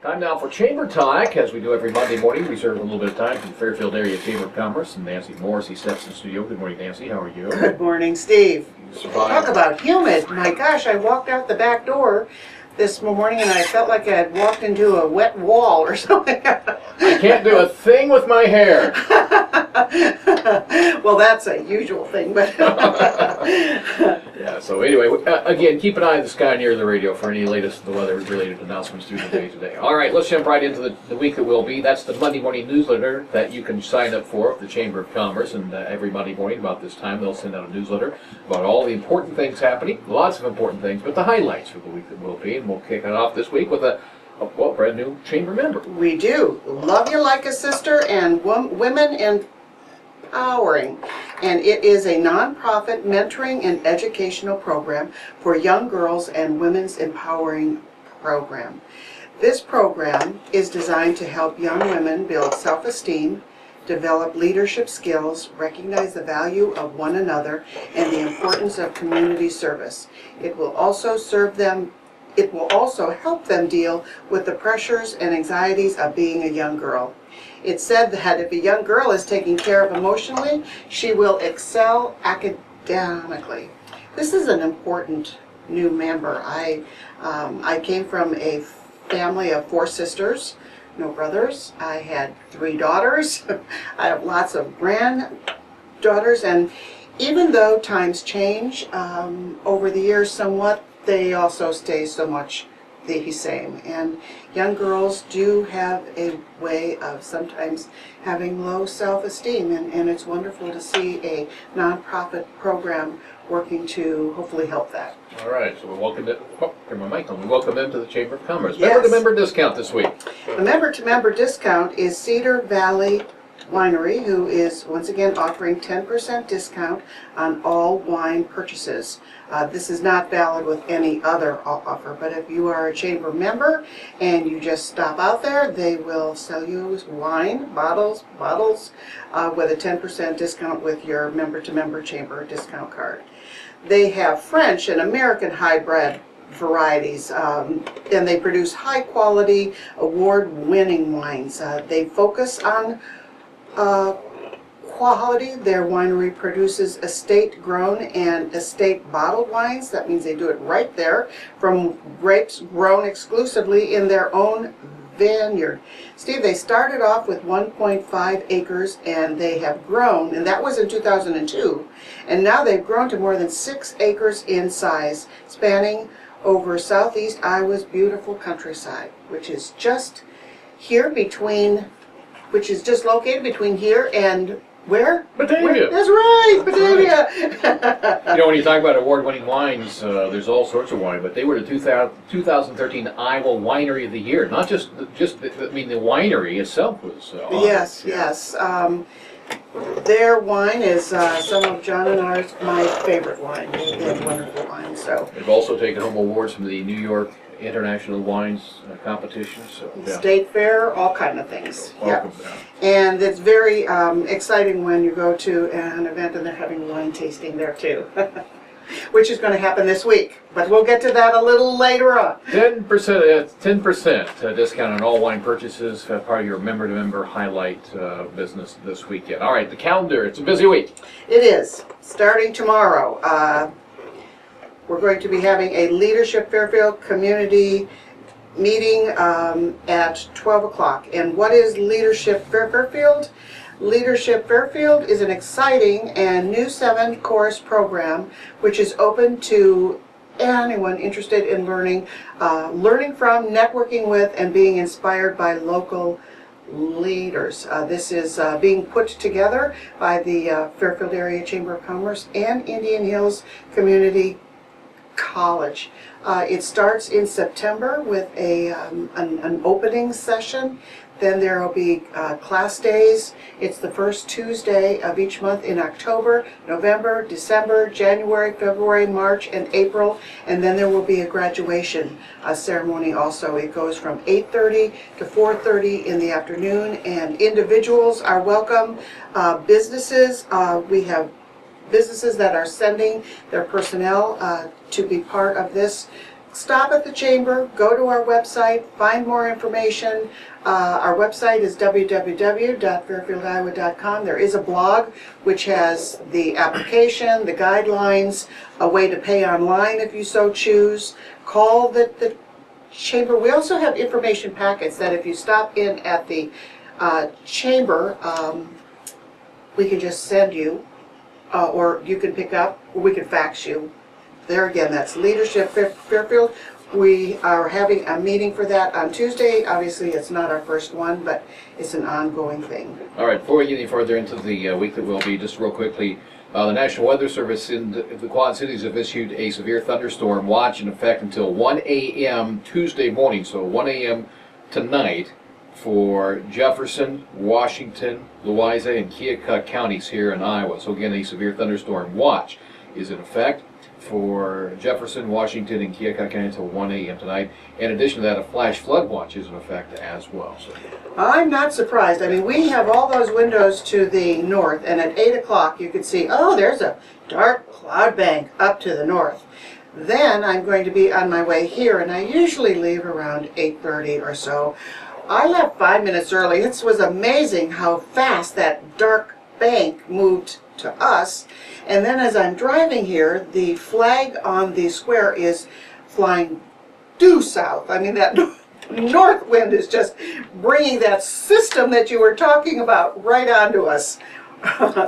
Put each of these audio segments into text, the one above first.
Time now for Chamber Talk. As we do every Monday morning, we reserve a little bit of time for the Fairfield Area Chamber of Commerce. And Nancy Morrissey steps in the studio. Good morning, Nancy. How are you? Good morning, Steve. You survived. Talk about humid. My gosh, I walked out the back door this morning and I felt like I had walked into a wet wall or something. I can't do a thing with my hair. Well, that's a usual thing, but Yeah, so anyway, again, keep an eye on the sky near the radio for any latest weather-related announcements through the day today. All right, let's jump right into the week that will be. That's the Monday morning newsletter that you can sign up for the Chamber of Commerce, and every Monday morning about this time they'll send out a newsletter about all the important things happening, lots of important things, but the highlights for the week that will be. And we'll kick it off this week with a brand new Chamber member. we do. Love You Like a Sister and Women Empowering. And it is a nonprofit mentoring and educational program for young girls and women's empowering program. This program is designed to help young women build self-esteem, develop leadership skills, recognize the value of one another, and the importance of community service. It will also help them deal with the pressures and anxieties of being a young girl. It's said that if a young girl is taken care of emotionally, she will excel academically. This is an important new member. I came from a family of 4 sisters, no brothers. I had 3 daughters. I have lots of granddaughters, and even though times change over the years somewhat, they also stay so much the same. And young girls do have a way of sometimes having low self-esteem, and it's wonderful to see a nonprofit program working to hopefully help that. All right, so we welcome them. Turn my mic on. We welcome them to the Chamber of Commerce. Yes. Member-to-member discount this week. The member-to-member discount is Cedar Valley Winery, who is once again offering 10% discount on all wine purchases. This is not valid with any other offer, but if you are a chamber member and you just stop out there, they will sell you wine, bottles, with a 10% discount with your member-to-member chamber discount card. They have French and American hybrid varieties, and they produce high-quality, award-winning wines. They focus on quality. Their winery produces estate-grown and estate-bottled wines. That means they do it right there from grapes grown exclusively in their own vineyard. Steve, they started off with 1.5 acres and they have grown, and that was in 2002, and now they've grown to more than 6 acres in size, spanning over southeast Iowa's beautiful countryside, which is just located between here and where? Batavia. That's right, Batavia. You know, when you talk about award-winning wines, there's all sorts of wine, but they were the 2013 Iowa Winery of the Year. Not just the winery itself was Yes. Their wine is some of John and my favorite wine. They have wonderful wine. So they've also taken home awards from the New York International Wines Competition. So State Fair, all kind of things. Welcome. And it's very exciting when you go to an event and they're having wine tasting there too, which is going to happen this week. But we'll get to that a little later on. 10% discount on all wine purchases, part of your member-to-member highlight business this weekend. All right, the calendar, it's a busy week. It is. Starting tomorrow, we're going to be having a Leadership Fairfield community meeting at 12 o'clock. And what is Leadership Fairfield? Leadership Fairfield is an exciting and new 7-course program which is open to anyone interested in learning from, networking with, and being inspired by local leaders. This is being put together by the Fairfield Area Chamber of Commerce and Indian Hills Community College. It starts in September with an opening session. Then there will be class days. It's the first Tuesday of each month in October, November, December, January, February, March, and April. And then there will be a graduation ceremony also. It goes from 8:30 to 4:30 in the afternoon, and individuals are welcome. Businesses, we have businesses that are sending their personnel to be part of this stop at the chamber, go to our website, find more information. Our website is www.fairfieldiowa.com. There is a blog which has the application, the guidelines, a way to pay online if you so choose. Call the chamber. We also have information packets that if you stop in at the chamber, we can just send you, or you can pick up, or we can fax you. There again, that's Leadership Fairfield. We are having a meeting for that on Tuesday. Obviously, it's not our first one, but it's an ongoing thing. All right, before we get any further into the week that will be, just real quickly, the National Weather Service in the Quad Cities have issued a severe thunderstorm watch in effect until 1 a.m. Tuesday morning, so 1 a.m. tonight for Jefferson, Washington, Louisa, and Keokuk counties here in Iowa. So again, a severe thunderstorm watch is in effect for Jefferson, Washington, and Keokuk County until 1 a.m. tonight. In addition to that, a flash flood watch is in effect as well. So I'm not surprised. I mean, we have all those windows to the north, and at 8 o'clock you can see, oh, there's a dark cloud bank up to the north. Then I'm going to be on my way here, and I usually leave around 8:30 or so. I left 5 minutes early. It was amazing how fast that dark bank moved to us. And then as I'm driving here, the flag on the square is flying due south. I mean, that north wind is just bringing that system that you were talking about right onto us.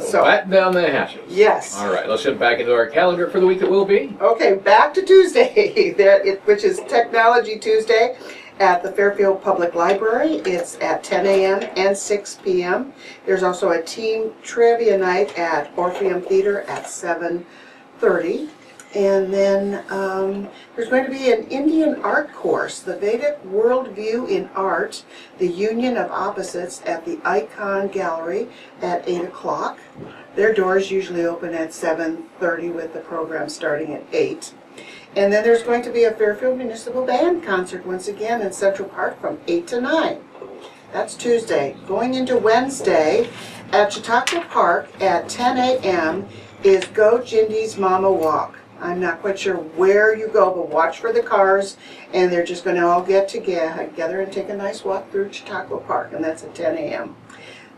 So back down the hatches. Yes. All right, let's jump back into our calendar for the week that will be. Okay, back to Tuesday, which is Technology Tuesday at the Fairfield Public Library. It's at 10 a.m. and 6 p.m. There's also a team trivia night at Orpheum Theater at 7:30. And then there's going to be an Indian art course, the Vedic Worldview in Art, the Union of Opposites at the Icon Gallery at 8 o'clock. Their doors usually open at 7:30 with the program starting at 8. And then there's going to be a Fairfield Municipal Band concert once again in Central Park from 8 to 9. That's Tuesday. Going into Wednesday at Chautauqua Park at 10 a.m. is Go Jindy's Mama Walk. I'm not quite sure where you go, but watch for the cars, and they're just going to all get together and take a nice walk through Chautauqua Park, and that's at 10 a.m.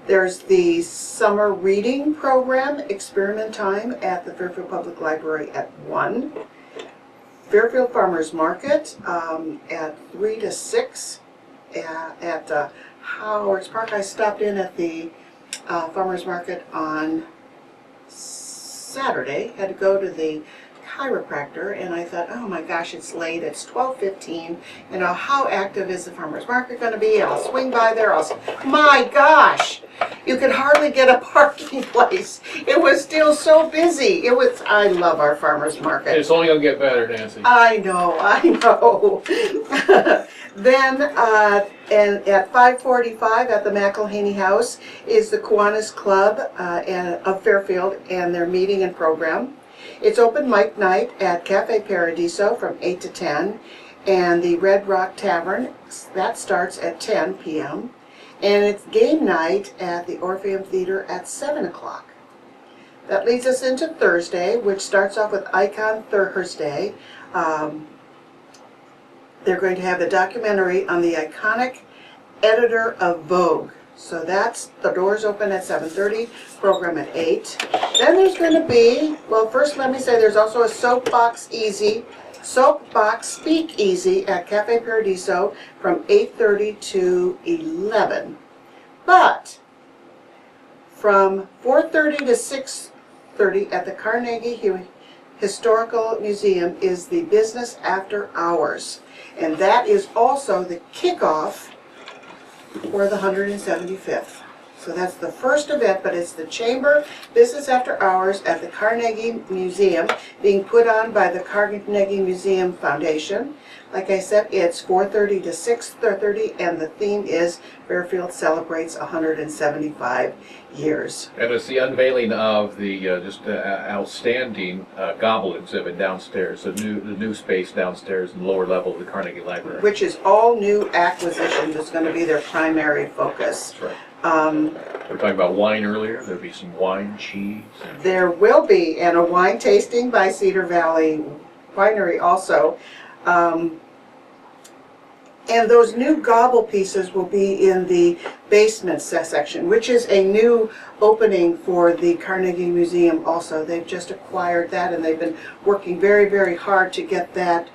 There's the summer reading program, Experiment Time, at the Fairfield Public Library at 1. Fairfield Farmers Market at 3 to 6 at Howard's Park. I stopped in at the Farmers Market on Saturday, had to go to the chiropractor, and I thought, oh my gosh, it's late, it's 12:15, you know, how active is the farmer's market going to be? I'll swing by there, my gosh, you could hardly get a parking place. It was still so busy. I love our farmer's market. It's only going to get better, Nancy. I know. Then and at 5:45 at the McElhaney House is the Kiwanis Club of Fairfield and their meeting and program. It's open mic night at Cafe Paradiso from 8 to 10, and the Red Rock Tavern, that starts at 10 p.m., and it's game night at the Orpheum Theater at 7 o'clock. That leads us into Thursday, which starts off with Icon Thursday. They're going to have a documentary on the iconic editor of Vogue. So that's, the doors open at 7:30, program at 8. Then there's going to be, well, first let me say there's also a Soapbox Speak Easy at Cafe Paradiso from 8:30 to 11. But from 4:30 to 6:30 at the Carnegie Historical Museum is the Business After Hours. And that is also the kickoff for the 175th. So that's the first event, but it's the Chamber Business After Hours at the Carnegie Museum, being put on by the Carnegie Museum Foundation. Like I said, it's 4:30 to 6:30, and the theme is Fairfield Celebrates 175 years. And it's the unveiling of the just outstanding Gobble exhibit downstairs, the new space downstairs in the lower level of the Carnegie Library. Which is all new acquisitions. It's going to be their primary focus. That's right. We were talking about wine earlier. There'll be some wine, cheese. There will be, and a wine tasting by Cedar Valley Winery also. And those new gobble pieces will be in the basement section, which is a new opening for the Carnegie Museum also. They've just acquired that, and they've been working very, very hard to get that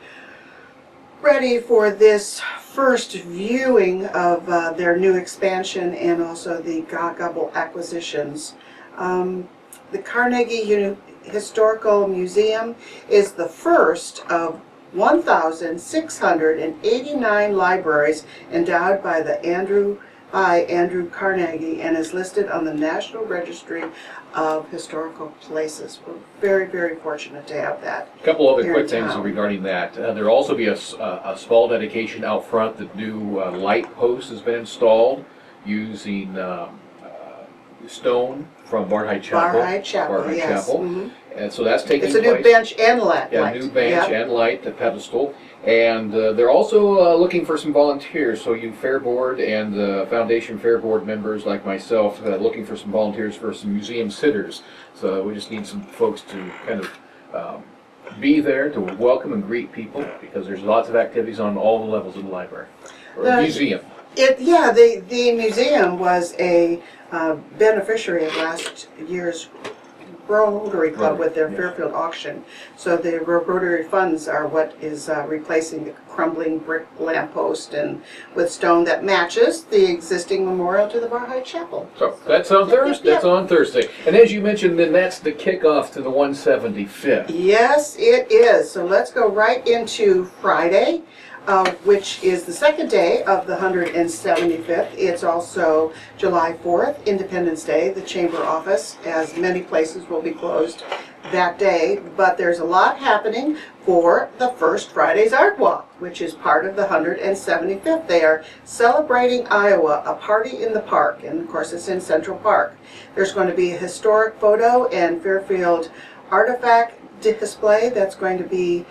ready for this first viewing of their new expansion and also the gobble acquisitions. The Carnegie Historical Museum is the first of 1,689 libraries endowed by Andrew Carnegie and is listed on the National Registry of Historical Places. We're very, very fortunate to have that. A couple other here quick in things town. Regarding that. There'll also be a small dedication out front. The new light post has been installed using stone from Barnhide Chapel. Barnhide Chapel, yes. Mhm. And so that's taking place. It's a new bench and light. Yeah, new bench Yep. and light, the pedestal. And they're also looking for some volunteers. So you Fair Board and Foundation Fair Board members like myself, looking for some volunteers for some museum sitters. So we just need some folks to kind of be there to welcome and greet people, because there's lots of activities on all the levels of the library or museum. The museum was a beneficiary of last year's Rotary Club with their Fairfield auction. So the Rotary funds are what is replacing the crumbling brick lamppost and with stone that matches the existing memorial to the Barnhide Chapel. So that's on Thursday. That's on Thursday. And as you mentioned, then that's the kickoff to the 175th. Yes, it is. So let's go right into Friday, which is the second day of the 175th. It's also July 4th, Independence Day. The Chamber office, as many places, will be closed that day. But there's a lot happening for the First Friday's Art Walk, which is part of the 175th. They are celebrating Iowa, a party in the park. And of course, it's in Central Park. There's going to be a historic photo and Fairfield artifact display that's going to be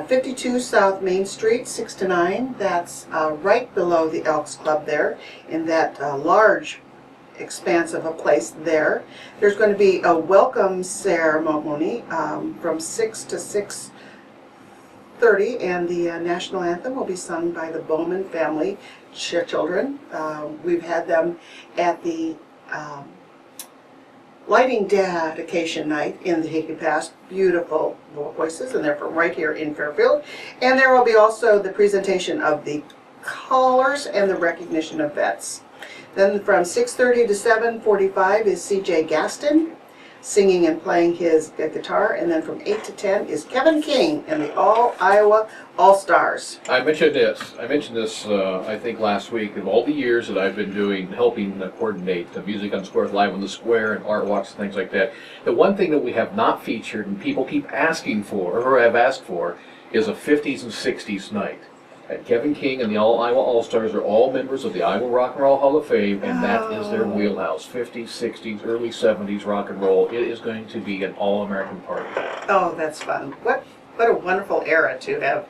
52 South Main Street, 6 to 9. That's right below the Elks Club there, in that large expanse of a place there. There's going to be a welcome ceremony from 6 to 6:30, and the national anthem will be sung by the Bowman family children. We've had them at the lighting dedication night in the Hickey Pass. Beautiful voices, and they're from right here in Fairfield. And there will be also the presentation of the colors and the recognition of vets. Then from 6:30 to 7:45 is C.J. Gaston singing and playing his guitar, and then from 8 to 10 is Kevin King and the All-Iowa All-Stars. I mentioned this, I think last week, of all the years that I've been helping coordinate the Music on Square, Live on the Square, and art walks and things like that. The one thing that we have not featured, and people keep asking for, or have asked for, is a 50s and 60s night. Kevin King and the All-Iowa All-Stars are all members of the Iowa Rock and Roll Hall of Fame, and that is their wheelhouse. 50s, 60s, early 70s rock and roll. It is going to be an all-American party. Oh, that's fun. What a wonderful era to have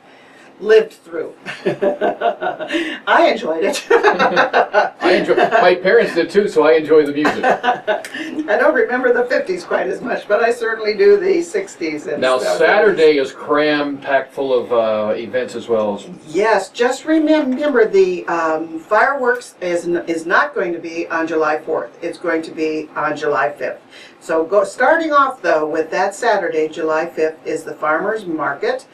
lived through. I enjoyed it. My parents did too, so I enjoy the music. I don't remember the 50s quite as much, but I certainly do the 60s. And Now stuff. Saturday is cram-packed full of events as well. Yes, just remember the fireworks is not going to be on July 4th. It's going to be on July 5th. So starting off though with that Saturday, July 5th, is the Farmers Market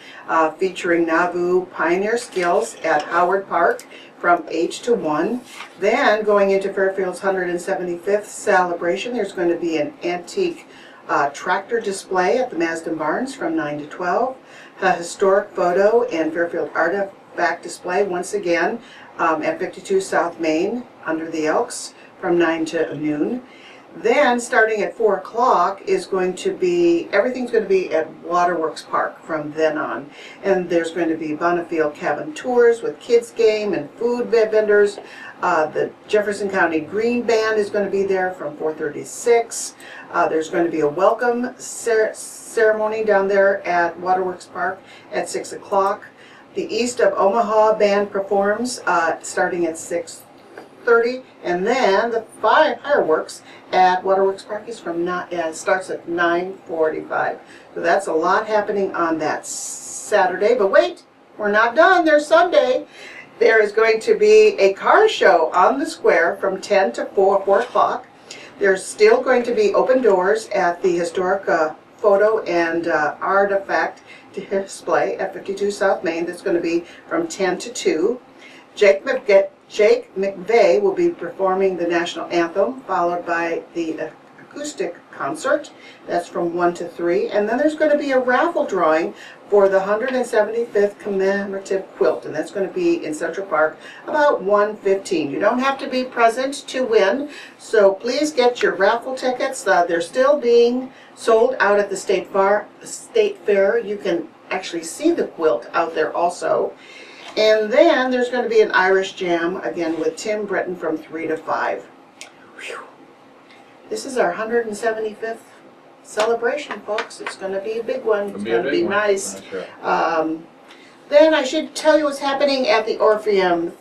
featuring Nauvoo Pioneer Skills at Howard Park from 8 to 1. Then going into Fairfield's 175th celebration, there's going to be an antique tractor display at the Masden Barns from 9 to 12. A historic photo and Fairfield artifact display once again at 52 South Main under the Elks from 9 to noon. Then, starting at 4 o'clock, is going to be, everything's going to be at Waterworks Park from then on. And there's going to be Bonneville cabin tours with kids game and food vendors. The Jefferson County Green Band is going to be there from 4:30 to 6. There's going to be a welcome ceremony down there at Waterworks Park at 6 o'clock. The East of Omaha Band performs starting at 6:30, and then the fireworks at Waterworks Park is starts at 9:45. So that's a lot happening on that Saturday. But wait, we're not done. There's Sunday. There is going to be a car show on the square from 10 to 4 o'clock. There's still going to be open doors at the historic photo and artifact display at 52 South Main. That's going to be from 10 to 2. Jake McVeigh will be performing the national anthem, followed by the acoustic concert. That's from 1 to 3. And then there's going to be a raffle drawing for the 175th commemorative quilt, and that's going to be in Central Park about 1:15. You don't have to be present to win, so please get your raffle tickets. They're still being sold out at the State Fair. You can actually see the quilt out there also. And then there's going to be an Irish Jam, again with Tim Britton from 3 to 5. Whew. This is our 175th celebration, folks. It's going to be a big one. It's going to be nice. That's right. Then I should tell you what's happening at the Orpheum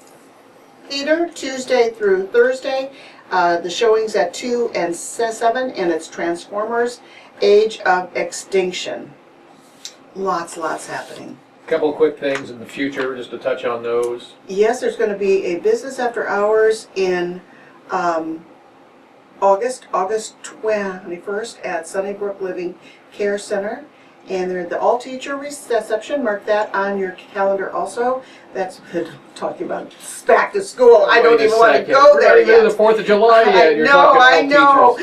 Theater Tuesday through Thursday. The showings at 2 and 7, and it's Transformers: Age of Extinction. Lots happening. Couple of quick things in the future, just to touch on those. Yes, there's going to be a business after hours in August 21st at Sunnybrook Living Care Center. And they're the all-teacher reception. Mark that on your calendar also. That's talking about back to school. I don't even want to go there yet. The 4th of July yet. I know.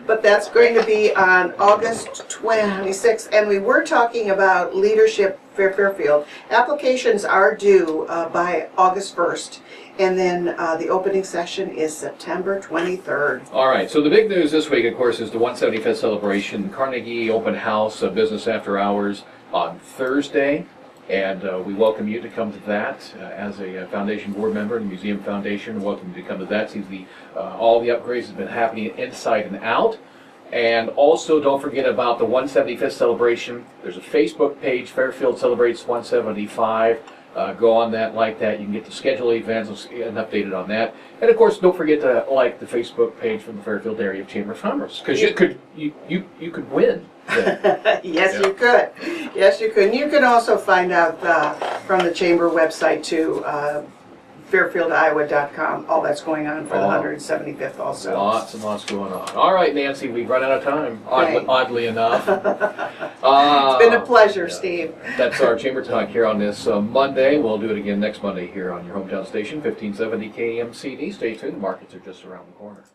But that's going to be on August 26th. And we were talking about leadership Fairfield. Applications are due by August 1st. And then the opening session is September 23rd. All right, so the big news this week, of course, is the 175th celebration, Carnegie Open House, Business After Hours on Thursday. And we welcome you to come to that as a foundation board member in the Museum Foundation. Welcome you to come to that. See all the upgrades have been happening inside and out. And also, don't forget about the 175th celebration. There's a Facebook page, Fairfield Celebrates 175. Go on that, like that. You can get the schedule of events and updated on that. And of course, don't forget to like the Facebook page from the Fairfield Area Chamber of Commerce, because you could win. Yes, you could. Yes, you could. And you can also find out from the chamber website too, fairfieldiowa.com, all that's going on for the 175th also. Lots and lots going on. All right, Nancy, we've run out of time, oddly enough. It's been a pleasure, Steve. That's our Chamber Talk here on this Monday. We'll do it again next Monday here on your hometown station, 1570 KMCD. Stay tuned. The markets are just around the corner.